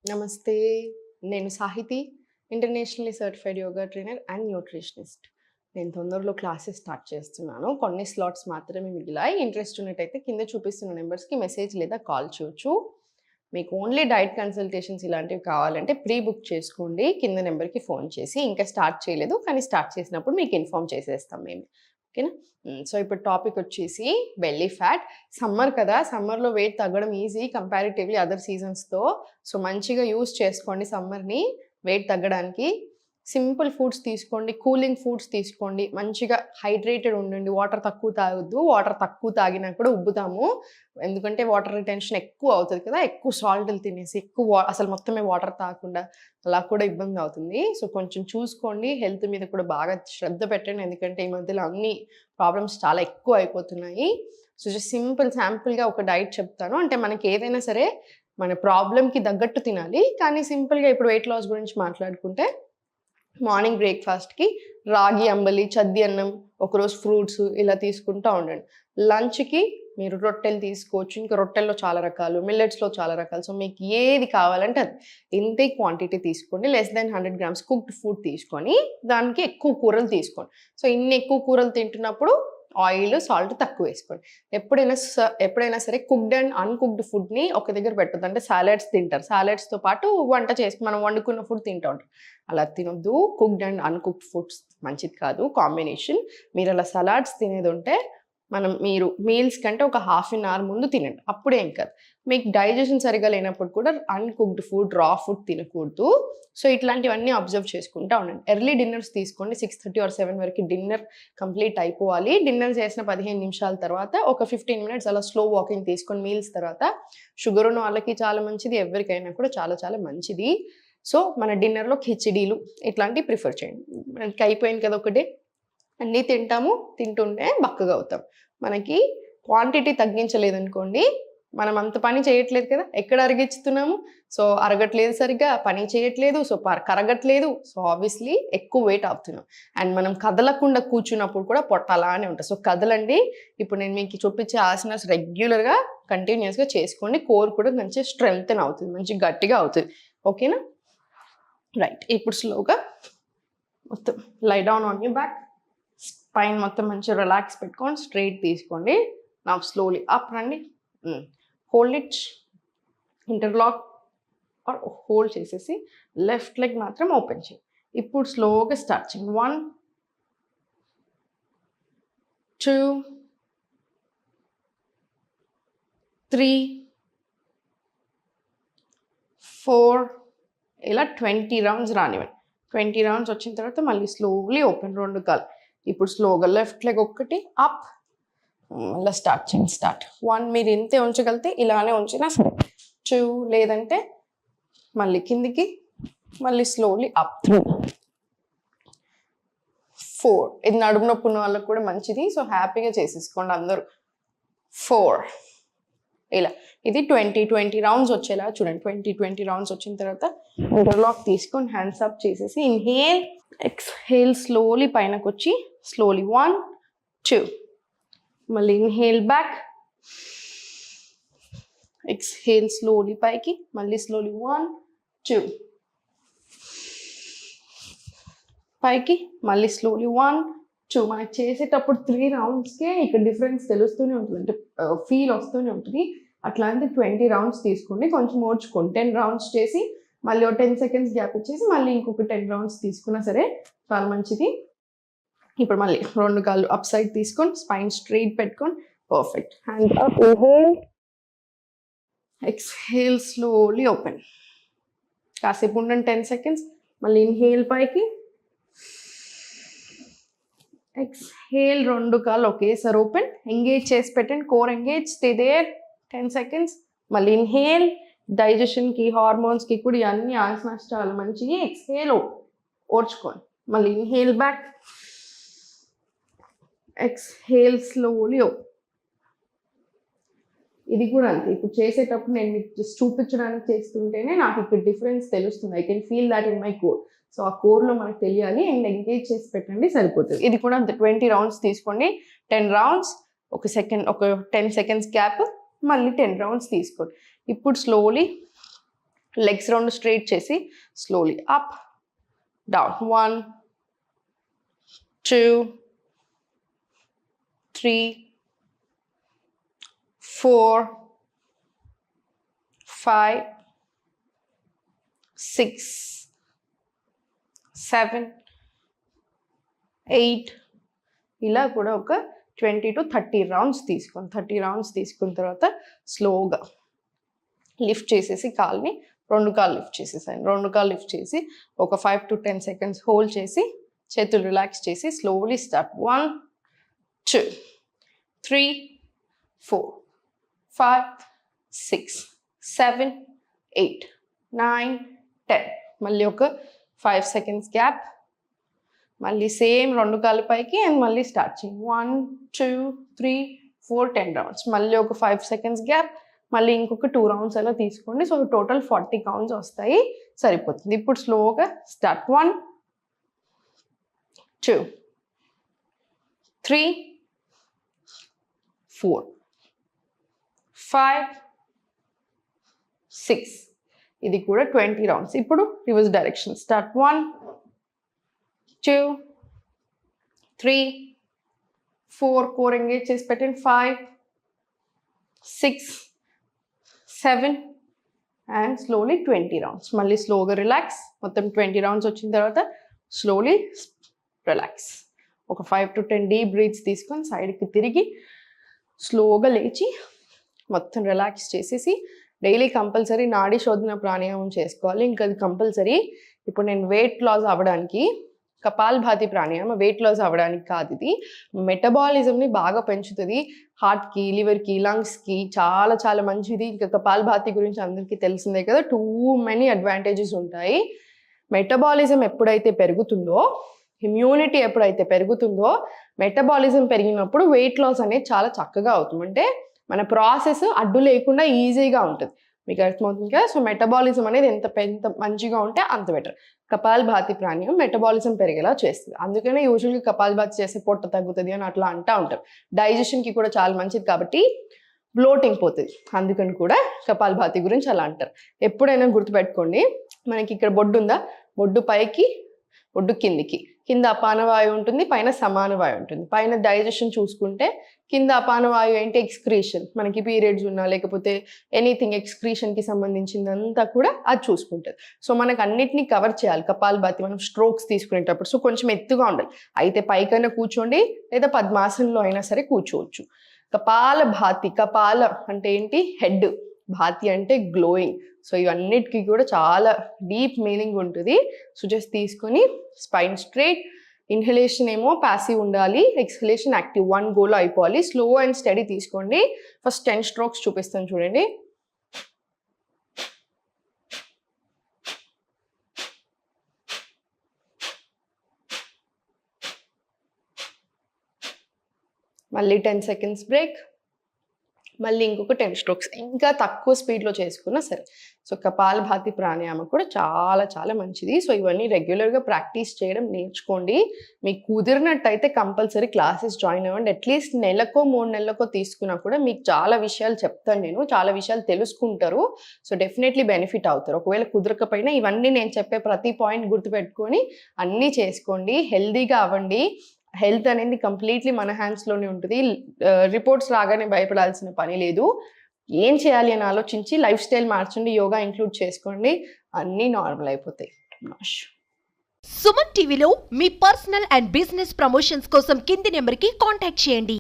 నమస్తే. నేను Sahiti, internationally certified yoga trainer and nutritionist. నేను తొందరలో క్లాసెస్ స్టార్ట్ చేస్తున్నాను. కొన్ని స్లాట్స్ మాత్రమే మిగిలాయి. ఇంట్రెస్ట్ ఉన్నట్టయితే కింద చూపిస్తున్న నెంబర్స్‌కి మెసేజ్ లేదా కాల్ చేయొచ్చు. మీకు ఓన్లీ డైట్ కన్సల్టేషన్స్ ఇలాంటివి కావాలంటే ప్రీ బుక్ చేసుకోండి. కింద నెంబర్‌కి ఫోన్ చేసి. ఇంకా స్టార్ట్ చేయలేదు, కానీ స్టార్ట్ చేసినప్పుడు మీకు ఇన్ఫార్మ్ చేసేస్తాం మేము. ఓకేనా? సో, ఇప్పుడు టాపిక్ వచ్చేసి బెల్లీ ఫ్యాట్. సమ్మర్ కదా! సమ్మర్‌లో వెయిట్ తగ్గడం ఈజీ కంపారిటివ్‌లీ అదర్ సీజన్స్‌తో. సో, మంచిగా యూజ్ చేసుకోండి సమ్మర్‌ని వెయిట్ తగ్గడానికి. సింపుల్ ఫుడ్స్ తీసుకోండి, కూలింగ్ ఫుడ్స్ తీసుకోండి. మంచిగా హైడ్రేటెడ్ ఉండండి. వాటర్ తక్కువ తాగొద్దు. వాటర్ తక్కువ తాగినా కూడా ఉబ్బుతాము. ఎందుకంటే వాటర్ రిటెన్షన్ ఎక్కువ అవుతది కదా! ఎక్కువ సాల్టులు తినేసి, అసలు మొత్తమే వాటర్ తాగకుండా అలా కూడా ఇబ్బంది అవుతుంది. సో, కొంచెం చూసుకోండి. హెల్త్ మీద కూడా బాగా శ్రద్ధ పెట్టండి. ఎందుకంటే ఈ మధ్యలో అన్ని ప్రాబ్లమ్స్ చాలా ఎక్కువ అయిపోతున్నాయి. సో, జస్ట్ శాంపుల్‌గా ఒక డైట్ చెప్తాను. అంటే మనకి ఏదైనా సరే మన ప్రాబ్లమ్‌కి తగ్గట్టు తినాలి. కానీ సింపుల్‌గా ఇప్పుడు వెయిట్ లాస్ గురించి మాట్లాడుకుంటే మార్నింగ్ బ్రేక్‌ఫాస్ట్‌కి రాగి అంబలి, చద్ది అన్నం, ఒకరోజు ఫ్రూట్స్ ఇలా తీసుకుంటా ఉండండి. లంచ్‌కి మీరు రొట్టెలు తీసుకోవచ్చు. ఇంకా రొట్టెల్లో చాలా రకాలు, మిల్లెట్స్‌లో చాలా రకాలు. సో, మీకు ఏది కావాలంటే అది. ఇంతే క్వాంటిటీ తీసుకోండి. Less than 100 grams cooked food తీసుకొని, దానికి ఎక్కువ కూరలు తీసుకోండి. సో, ఇన్ని ఎక్కువ కూరలు తింటున్నప్పుడు ఆయిల్, సాల్ట్ తక్కువేసుకోండి. ఎప్పుడైనా సరే కుక్డ్ అండ్ అన్‌కుక్డ్ ఫుడ్‌ని ఒక దగ్గర పెట్టొద్దు. అంటే సాలడ్స్ తింటారు. సాలడ్స్‌తో పాటు వంట చేసి మనం వండుకున్న ఫుడ్ తింటా ఉంటాం. అలా తినొద్దు. కుక్డ్ అండ్ అన్‌కుక్డ్ ఫుడ్స్ మంచిది కాదు కాంబినేషన్. మీరలా సలాడ్స్ తినేదుంటే మీరు మీల్స్ కంటే ఒక హాఫ్ అన్ అవర్ ముందు తినండి. అప్పుడేం కాదు. మీకు డైజెషన్ సరిగ్గా లేనప్పుడు కూడా అన్‌కుక్డ్ ఫుడ్, రా ఫుడ్ తినకూడదు. సో, ఇట్లాంటివన్నీ అబ్జర్వ్ చేసుకుంటా ఉండండి. ఎర్లీ డిన్నర్స్ తీసుకోండి. 6:30 ఆర్ 7 వరకు డిన్నర్ కంప్లీట్ అయిపోవాలి. డిన్నర్ చేసిన 15 నిమిషాల తర్వాత ఒక 15 మినిట్స్ అలా స్లో వాకింగ్ తీసుకోండి మీల్స్ తర్వాత. షుగర్ ఉన్న వాళ్ళకి చాలా మంచిది. ఎవరికైనా కూడా చాలా చాలా మంచిది. సో, మన డిన్నర్‌లో ఖిచిడీలు ఇట్లాంటివి ప్రిఫర్ చేయండి. మనకి అయిపోయింది కదా ఒక డే. అన్నీ తింటాము. తింటుంటే బక్కగా అవుతాం. మనకి క్వాంటిటీ తగ్గించలేదనుకోండి, మనం అంత పని చేయట్లేదు కదా! ఎక్కడ అరిగిస్తున్నాము? సో, అరగట్లేదు సరిగ్గా, పని చేయట్లేదు. సో, కరగట్లేదు. సో, ఆబ్వియస్లీ ఎక్కువ వెయిట్ అవుతున్నాం. అండ్ మనం కదలకుండా కూర్చున్నప్పుడు కూడా పొట్ట అలానే ఉంటది. సో, కదలండి. ఇప్పుడు నేను మీకు చూపించే ఆసనాస్ రెగ్యులర్‌గా కంటిన్యూయస్‌గా చేసుకోండి. కోర్ కూడా మంచిగా స్ట్రెంగ్తెన్ అవుతుంది. మంచిగా గట్టిగా అవుతది. ఓకేనా? రైట్. ఇప్పుడు స్లోగా మొత్తం lie down on your back. Spine మొత్తం మంచిగా రిలాక్స్ పెట్టుకొని స్ట్రెయిట్ తీసుకోండి. నౌ స్లోలీ అప్ రండి. Hold it, interlock or hold చేసేసి లెఫ్ట్ లెగ్ మాత్రం ఓపెన్ చేయండి. ఇప్పుడు స్లోగా స్టార్ట్ చేయండి. 1, 2, 3, 4 ఇలా 20 రౌండ్స్ రానివ్వండి. 20 రౌండ్స్ వచ్చిన తర్వాత మళ్ళీ స్లోలీ ఓపెన్ 2 కాళ్ళు. ఇప్పుడు స్లోగా లెఫ్ట్ లెగ్ ఒక్కటి అప్, మళ్ళీ స్టార్ట్ చేయండి. స్టార్ట్ 1 మీరు ఇంతే ఉంచగలిగితే ఇలానే ఉంచినా సరే. 2 లేదంటే మళ్ళీ కిందికి, మళ్ళీ స్లోలీ అప్. 4 ఇది నడుము నొప్పి ఉన్న వాళ్ళకి కూడా మంచిది. సో, హ్యాపీగా చేసేసుకోండి అందరూ. 4 ఇలా ఇది 20 రౌండ్స్ వచ్చేలా చూడండి. 20 రౌండ్స్ వచ్చిన తర్వాత ఇంటర్లాక్ తీసుకొని హ్యాండ్స్ అప్ చేసేసి ఇన్హేల్, ఎక్స్హేల్ స్లోలీ పైనకి వచ్చి స్లోలీ 1, 2 మళ్ళీ ఇన్హేల్ బ్యాక్, ఎక్స్హేల్ స్లోలీ పైకి, మళ్ళీ స్లోలీ 1, 2 పైకి, మళ్ళీ స్లోలీ 1, 2 మనకి చేసేటప్పుడు 3 రౌండ్స్కే ఇక్కడ డిఫరెన్స్ తెలుస్తూనే ఉంటుంది. అంటే ఫీల్ వస్తూనే ఉంటుంది. అట్లాంటి 20 రౌండ్స్ తీసుకోండి. కొంచెం ఓర్చుకోండి. 10 రౌండ్స్ చేసి మళ్ళీ 10 సెకండ్స్ గ్యాప్ ఇచ్చేసి మళ్ళీ ఇంకొక 10 రౌండ్స్ తీసుకున్నా సరే చాలా మంచిది. ఇప్పుడు మళ్ళీ 2 కాళ్ళు అప్ సైడ్ తీసుకొని స్పైన్ స్ట్రైట్ పెట్టుకొని perfect. Hand up, inhale, exhale slowly open. కాసేపు ఉండండి 10 సెకండ్స్. మళ్ళీ ఇన్హేల్ పైకి, ఎక్స్హేల్ 2 కాళ్ళు ఒకేసారి ఓపెన్. ఎంగేజ్ చేసి పెట్టండి. Core engage, stay there 10 seconds. మళ్ళీ ఇన్హేల్. డైజెషన్కి, హార్మోన్స్కి కూడా ఇవన్నీ ఆసనాస్ చాలా మంచివి. ఎక్స్హేల్ ఓర్చుకోండి. మళ్ళీ inhale back, exhale slowly open. ఇది కూడా అంతే. ఇప్పుడు చేసేటప్పుడు నేను మీకు జస్ట్ చూపించడానికి చేస్తుంటేనే నాకు ఇక్కడ డిఫరెన్స్ తెలుస్తుంది. I can feel that in my core. So, ఆ కోర్లో మనకు తెలియాలి. అండ్ ఎంగేజ్ చేసి పెట్టండి సరిపోతుంది. ఇది కూడా అంతే. 20 రౌండ్స్ తీసుకోండి. 10 రౌండ్స్, ఒక 10 సెకండ్స్ గ్యాప్, మళ్ళీ 10 రౌండ్స్ తీసుకోండి. ఇప్పుడు స్లోలీ లెగ్స్ రెండు స్ట్రైట్ చేసి స్లోలీ అప్ డౌన్ 1 2 3 4 5 6 7 8 ఇలా కూడా ఒక 20 to 30 రౌండ్స్ తీసుకోండి. 30 రౌండ్స్ తీసుకున్న తర్వాత స్లోగా లిఫ్ట్ చేసేసి కాల్ని, రెండు కాళ్ళు లిఫ్ట్ చేసేసాను. రెండు కాళ్ళు లిఫ్ట్ చేసి ఒక 5 to 10 seconds హోల్డ్ చేసి చేతులు రిలాక్స్ చేసి స్లోలీ స్టార్ట్ 1 2 3 4 5 6 7 8 9 10. మళ్ళీ ఒక 5 seconds గ్యాప్, మళ్ళీ సేమ్ రెండు కాళ్ళ పైకి అండ్ మళ్ళీ స్టార్ట్ చేయండి 1 2 3 4 10 రౌండ్స్. మళ్ళీ ఒక 5 seconds గ్యాప్, మళ్ళీ ఇంకొక 2 రౌండ్స్ అలా తీసుకోండి. సో టోటల్ 40 కౌంట్స్ వస్తాయి, సరిపోతుంది. ఇప్పుడు స్లోగా స్టార్ట్ 1 2 3 4 5 6. ఇది కూడా 20 రౌండ్స్. ఇప్పుడు reverse direction start 1 2 3 4 core engage చేసి పెట్టండి 5 6 7 అండ్ స్లోలీ 20 రౌండ్స్. మళ్ళీ స్లోగా రిలాక్స్. మొత్తం 20 రౌండ్స్ వచ్చిన తర్వాత స్లోలీ రిలాక్స్. ఒక 5 to 10 డీప్ బ్రీత్స్ తీసుకొని సైడ్కి తిరిగి స్లోగా లేచి మొత్తం రిలాక్స్ చేసేసి డైలీ కంపల్సరీ నాడీ శోధన ప్రాణాయామం చేసుకోవాలి. ఇంకా అది కంపల్సరీ. ఇప్పుడు నేను వెయిట్ లాస్ అవ్వడానికి కపాలభాతి ప్రాణాయామం వెయిట్ లాస్ అవ్వడానికి కాదు, ఇది మెటబాలిజంని బాగా పెంచుతుంది. హార్ట్కి, లివర్కి, లంగ్స్కి చాలా చాలా మంచిది. ఇంకా కపాలభాతి గురించి అందరికీ తెలిసిందే కదా, టూ మెనీ అడ్వాంటేజెస్ ఉంటాయి. మెటబాలిజం ఎప్పుడైతే పెరుగుతుందో, ఇమ్యూనిటీ ఎప్పుడైతే పెరుగుతుందో, మెటబాలిజం పెరిగినప్పుడు వెయిట్ లాస్ అనేది చాలా చక్కగా అవుతుంది. అంటే మన ప్రాసెస్ అడ్డు లేకుండా ఈజీగా ఉంటుంది. మీకు అర్థమవుతుంది కదా. సో మెటబాలిజం అనేది ఎంత మంచిగా ఉంటే అంత బెటర్. కపాలభాతి ప్రాణాయామం మెటబాలిజం పెరిగేలా చేస్తుంది. అందుకనే యూజువల్గా కపాలభాతి చేస్తే పొట్ట తగ్గుతుంది అని అట్లా అంటూ ఉంటారు. డైజెషన్కి కూడా చాలా మంచిది కాబట్టి బ్లోటింగ్ పోతుంది. అందుకని కూడా కపాలభాతి గురించి అలా అంటారు. ఎప్పుడైనా గుర్తుపెట్టుకోండి, మనకి ఇక్కడ బొడ్డు ఉందా, బొడ్డు పైకి బొడ్డు కిందికి, కింద అపానవాయువు ఉంటుంది, పైన సమానవాయువు ఉంటుంది. పైన డైజెషన్ చూసుకుంటే కింద అపానవాయువు ఏంటి, ఎక్స్క్రీషన్. మనకి పీరియడ్స్ ఉన్నా లేకపోతే ఎనీథింగ్ ఎక్స్క్రీషన్కి సంబంధించిందంతా కూడా అది చూసుకుంటుంది. సో మనకు అన్నిటినీ కవర్ చేయాలి కపాలభాతి మనం స్ట్రోక్స్ తీసుకునేటప్పుడు. సో కొంచెం ఎత్తుగా ఉండాలి. అయితే పైకైనా కూర్చోండి లేదా పద్మాసనంలో అయినా సరే కూర్చోవచ్చు. కపాలభాతి, కపాల అంటే ఏంటి, హెడ్, భాతి అంటే గ్లోయింగ్. సో ఇవన్నిటికీ కూడా చాలా డీప్ మీనింగ్ ఉంటుంది. సో జస్ట్ తీసుకొని స్పైన్ స్ట్రైట్, ఇన్హలేషన్ ఏమో ప్యాసివ్ ఉండాలి, ఎక్స్హలేషన్ యాక్టివ్. 1 గోలో అయిపోవాలి. స్లో అండ్ స్టడీ తీసుకోండి. ఫస్ట్ 10 స్ట్రోక్స్ చూపిస్తాను చూడండి. మళ్ళీ 10 seconds బ్రేక్, మళ్ళీ ఇంకొక 10 స్ట్రోక్స్. ఇంకా తక్కువ స్పీడ్లో చేసుకున్నా సరే. సో కపాలభాతి ప్రాణాయామం కూడా చాలా చాలా మంచిది. సో ఇవన్నీ రెగ్యులర్గా ప్రాక్టీస్ చేయడం నేర్చుకోండి. మీకు కుదిరినట్టయితే కంపల్సరీ క్లాసెస్ జాయిన్ అవ్వండి. అట్లీస్ట్ నెలకో 3 నెలలకో తీసుకున్నా కూడా మీకు చాలా విషయాలు చెప్తాను నేను, చాలా విషయాలు తెలుసుకుంటారు. సో డెఫినెట్లీ బెనిఫిట్ అవుతారు. ఒకవేళ కుదరకపోయినా ఇవన్నీ నేను చెప్పే ప్రతి పాయింట్ గుర్తుపెట్టుకొని అన్నీ చేసుకోండి. హెల్దీగా అవ్వండి. హెల్త్ అనేది కంప్లీట్లీ మన హ్యాండ్స్లోనే ఉంటుంది. రిపోర్ట్స్ రాగానే భయపడాల్సిన పని లేదు. ఏం చేయాలి అని ఆలోచించి లైఫ్ స్టైల్ మార్చండి, యోగా ఇంక్లూడ్ చేసుకోండి, అన్నీ నార్మల్ అయిపోతాయి. సుమన్ టీవీలో మీ పర్సనల్ అండ్ బిజినెస్ ప్రమోషన్స్ కోసం కింది నెంబర్కి కాంటాక్ట్ చేయండి.